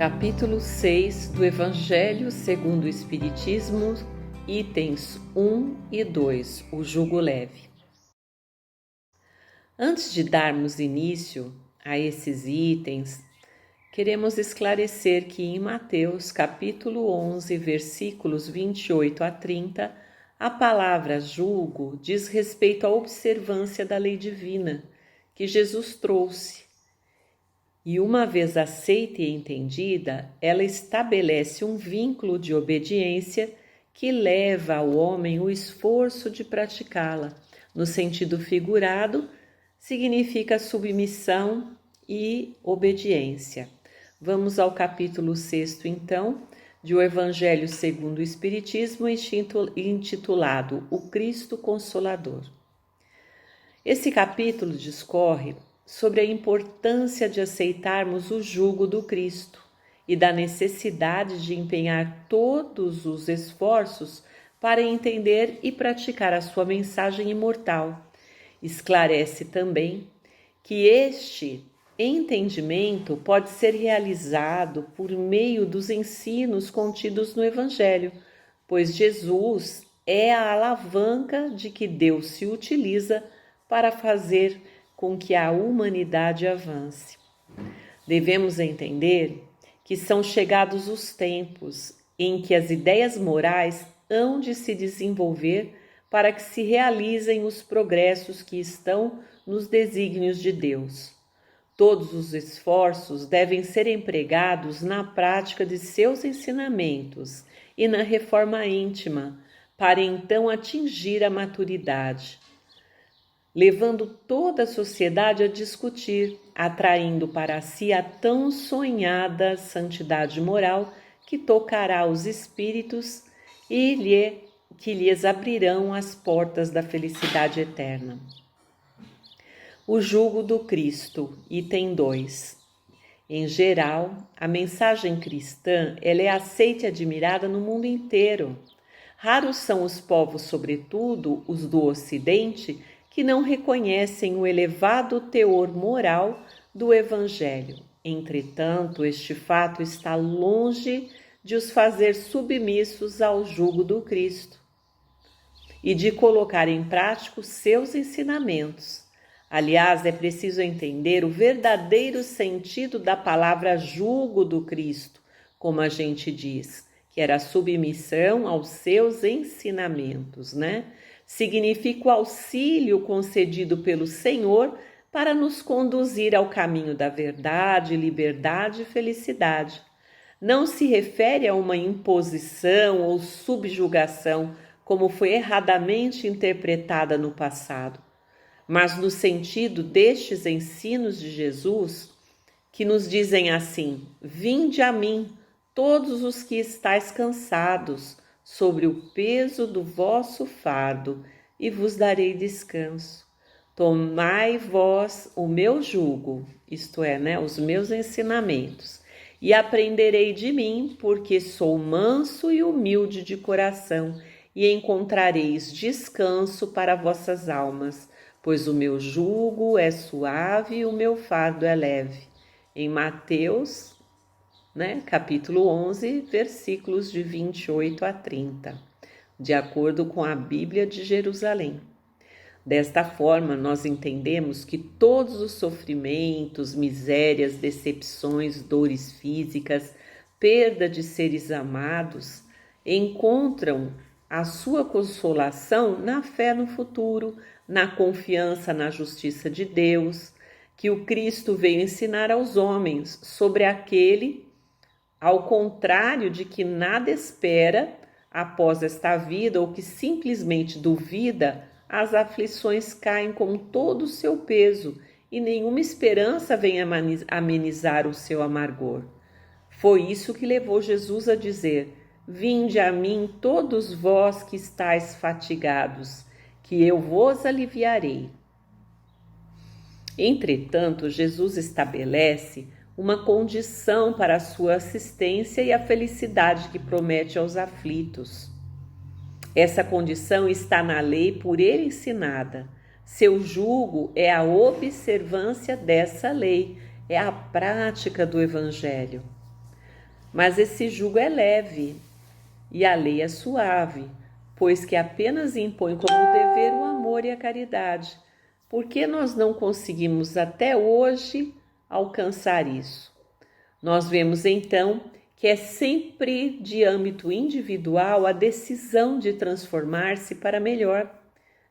Capítulo 6 do Evangelho segundo o Espiritismo, itens 1 e 2, o jugo leve. Antes de darmos início a esses itens, queremos esclarecer que em Mateus capítulo 11, versículos 28 a 30, a palavra jugo diz respeito à observância da lei divina que Jesus trouxe. E uma vez aceita e entendida, ela estabelece um vínculo de obediência que leva ao homem o esforço de praticá-la. No sentido figurado, significa submissão e obediência. Vamos ao capítulo 6, então, de O Evangelho segundo o Espiritismo, intitulado O Cristo Consolador. Esse capítulo discorre sobre a importância de aceitarmos o jugo do Cristo e da necessidade de empenhar todos os esforços para entender e praticar a sua mensagem imortal. Esclarece também que este entendimento pode ser realizado por meio dos ensinos contidos no Evangelho, pois Jesus é a alavanca de que Deus se utiliza para fazer com que a humanidade avance. Devemos entender que são chegados os tempos em que as ideias morais hão de se desenvolver para que se realizem os progressos que estão nos desígnios de Deus. Todos os esforços devem ser empregados na prática de seus ensinamentos e na reforma íntima, para então atingir a maturidade, levando toda a sociedade a discutir, atraindo para si a tão sonhada santidade moral que tocará os espíritos e que lhes abrirão as portas da felicidade eterna. O jugo do Cristo, item 2. Em geral, a mensagem cristã ela é aceita e admirada no mundo inteiro. Raros são os povos, sobretudo os do Ocidente, que não reconhecem o elevado teor moral do Evangelho. Entretanto, este fato está longe de os fazer submissos ao jugo do Cristo e de colocar em prática seus ensinamentos. Aliás, é preciso entender o verdadeiro sentido da palavra jugo do Cristo, como a gente diz, que era a submissão aos seus ensinamentos, né? Significa o auxílio concedido pelo Senhor para nos conduzir ao caminho da verdade, liberdade e felicidade. Não se refere a uma imposição ou subjugação, como foi erradamente interpretada no passado, mas no sentido destes ensinos de Jesus, que nos dizem assim: vinde a mim, todos os que estáis cansados, sobre o peso do vosso fardo, e vos darei descanso. Tomai vós o meu jugo, isto é, os meus ensinamentos, e aprenderei de mim, porque sou manso e humilde de coração, e encontrareis descanso para vossas almas, pois o meu jugo é suave e o meu fardo é leve. Em Mateus, capítulo 11, versículos de 28 a 30, de acordo com a Bíblia de Jerusalém. Desta forma, nós entendemos que todos os sofrimentos, misérias, decepções, dores físicas, perda de seres amados, encontram a sua consolação na fé no futuro, na confiança na justiça de Deus, que o Cristo veio ensinar aos homens sobre aquele, ao contrário de que nada espera após esta vida ou que simplesmente duvida, as aflições caem com todo o seu peso e nenhuma esperança vem amenizar o seu amargor. Foi isso que levou Jesus a dizer: vinde a mim todos vós que estáis fatigados, que eu vos aliviarei. Entretanto, Jesus estabelece uma condição para a sua assistência e a felicidade que promete aos aflitos. Essa condição está na lei por ele ensinada. Seu jugo é a observância dessa lei, é a prática do Evangelho. Mas esse jugo é leve e a lei é suave, pois que apenas impõe como dever o amor e a caridade. Por que nós não conseguimos até hoje alcançar isso? Nós vemos então que é sempre de âmbito individual a decisão de transformar-se para melhor.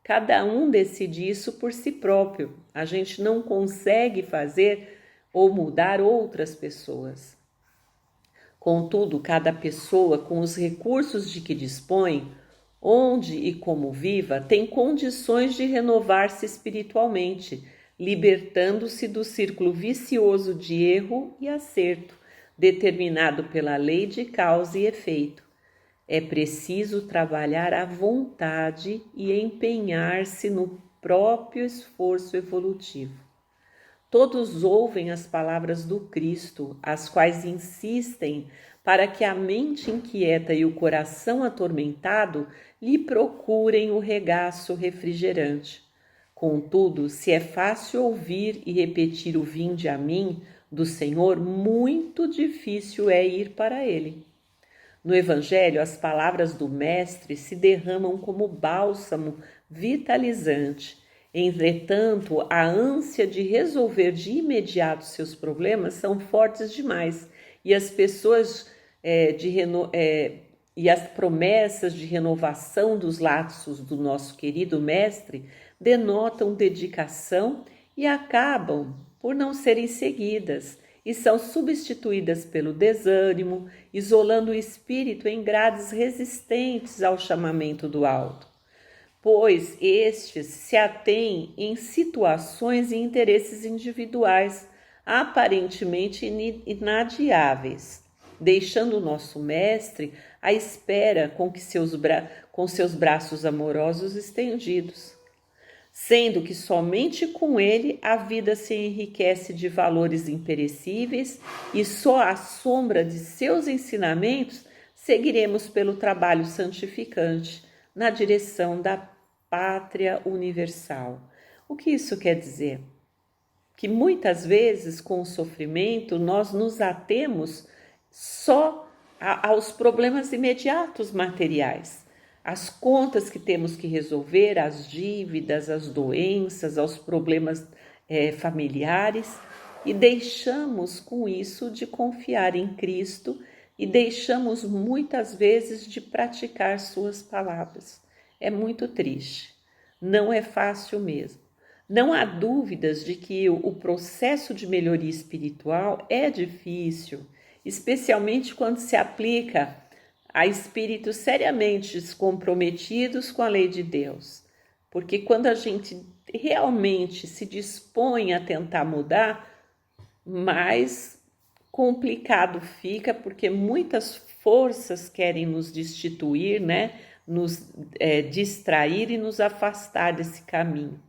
Cada um decide isso por si próprio. A gente não consegue fazer ou mudar outras pessoas. Contudo, cada pessoa, com os recursos de que dispõe, onde e como viva, tem condições de renovar-se espiritualmente, libertando-se do círculo vicioso de erro e acerto, determinado pela lei de causa e efeito. É preciso trabalhar à vontade e empenhar-se no próprio esforço evolutivo. Todos ouvem as palavras do Cristo, as quais insistem para que a mente inquieta e o coração atormentado lhe procurem o regaço refrigerante. Contudo, se é fácil ouvir e repetir o vinde a mim do Senhor, muito difícil é ir para ele. No Evangelho, as palavras do Mestre se derramam como bálsamo vitalizante. Entretanto, a ânsia de resolver de imediato seus problemas são fortes demais e as pessoas e as promessas de renovação dos laços do nosso querido Mestre denotam dedicação e acabam por não serem seguidas e são substituídas pelo desânimo, isolando o espírito em grades resistentes ao chamamento do alto, pois estes se atêm em situações e interesses individuais aparentemente inadiáveis, deixando o nosso mestre à espera com seus braços amorosos estendidos, sendo que somente com ele a vida se enriquece de valores imperecíveis e só à sombra de seus ensinamentos seguiremos pelo trabalho santificante na direção da pátria universal. O que isso quer dizer? Que muitas vezes com o sofrimento nós nos atemos só aos problemas imediatos materiais, as contas que temos que resolver, as dívidas, as doenças, aos problemas familiares, e deixamos com isso de confiar em Cristo e deixamos muitas vezes de praticar suas palavras. É muito triste, não é fácil mesmo. Não há dúvidas de que o processo de melhoria espiritual é difícil, especialmente quando se aplica a espíritos seriamente comprometidos com a lei de Deus. Porque quando a gente realmente se dispõe a tentar mudar, mais complicado fica, porque muitas forças querem nos destituir, né? Nos distrair e nos afastar desse caminho.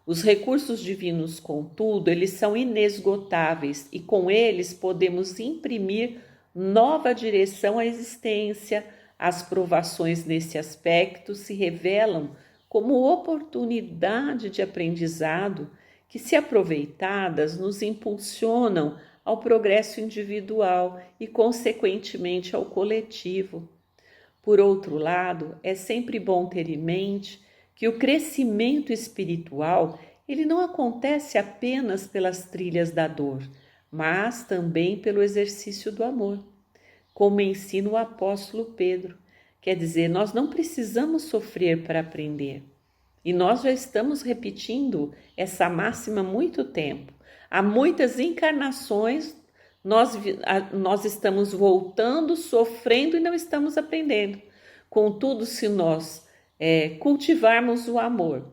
Os recursos divinos, contudo, eles são inesgotáveis e com eles podemos imprimir nova direção à existência. As provações nesse aspecto se revelam como oportunidade de aprendizado que, se aproveitadas, nos impulsionam ao progresso individual e, consequentemente, ao coletivo. Por outro lado, é sempre bom ter em mente que o crescimento espiritual ele não acontece apenas pelas trilhas da dor, mas também pelo exercício do amor, como ensina o apóstolo Pedro. Quer dizer, nós não precisamos sofrer para aprender. E nós já estamos repetindo essa máxima há muito tempo. Há muitas encarnações, nós estamos voltando, sofrendo e não estamos aprendendo. Contudo, se nós cultivarmos o amor,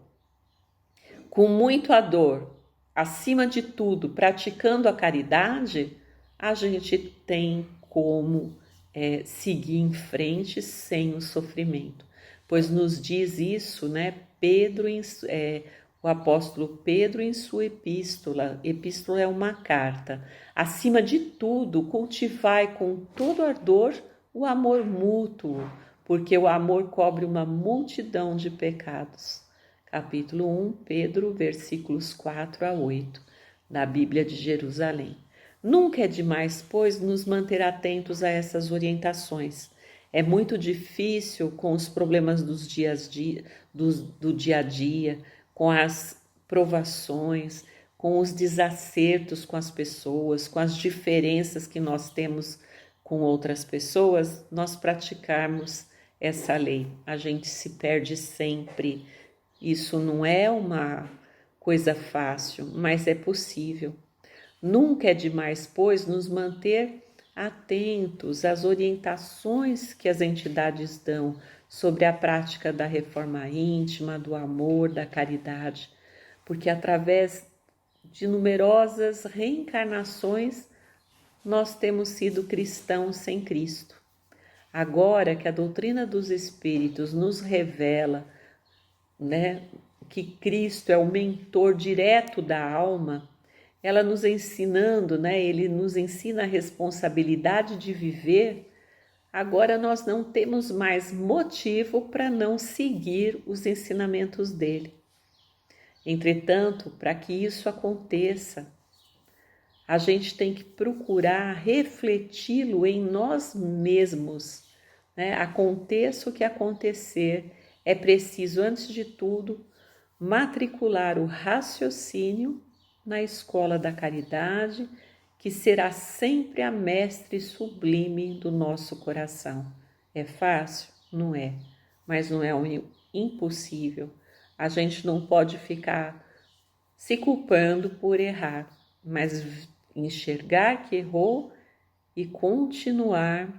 com muito dor, acima de tudo, praticando a caridade, a gente tem como seguir em frente sem o sofrimento. Pois nos diz isso, né, o apóstolo Pedro em sua epístola. Epístola é uma carta. Acima de tudo, cultivai com todo ardor o amor mútuo, porque o amor cobre uma multidão de pecados. Capítulo 1, Pedro, versículos 4 a 8, da Bíblia de Jerusalém. Nunca é demais, pois, nos manter atentos a essas orientações. É muito difícil com os problemas do dia a dia, com as provações, com os desacertos com as pessoas, com as diferenças que nós temos com outras pessoas, nós praticarmos essa lei. A gente se perde sempre. Isso não é uma coisa fácil, mas é possível. Nunca é demais, pois, nos manter atentos às orientações que as entidades dão sobre a prática da reforma íntima, do amor, da caridade, porque através de numerosas reencarnações nós temos sido cristãos sem Cristo. Agora que a doutrina dos Espíritos nos revela, que Cristo é o mentor direto da alma, ela nos ensinando, ele nos ensina a responsabilidade de viver. Agora nós não temos mais motivo para não seguir os ensinamentos dele. Entretanto, para que isso aconteça, a gente tem que procurar refleti-lo em nós mesmos. Aconteça o que acontecer, é preciso, antes de tudo, matricular o raciocínio na escola da caridade, que será sempre a mestre sublime do nosso coração. É fácil? Não é, mas não é impossível. A gente não pode ficar se culpando por errar, mas enxergar que errou e continuar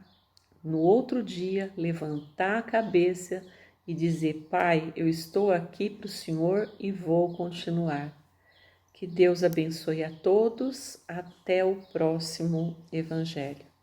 no outro dia, levantar a cabeça e dizer: Pai, eu estou aqui para o Senhor e vou continuar. Que Deus abençoe a todos. Até o próximo Evangelho.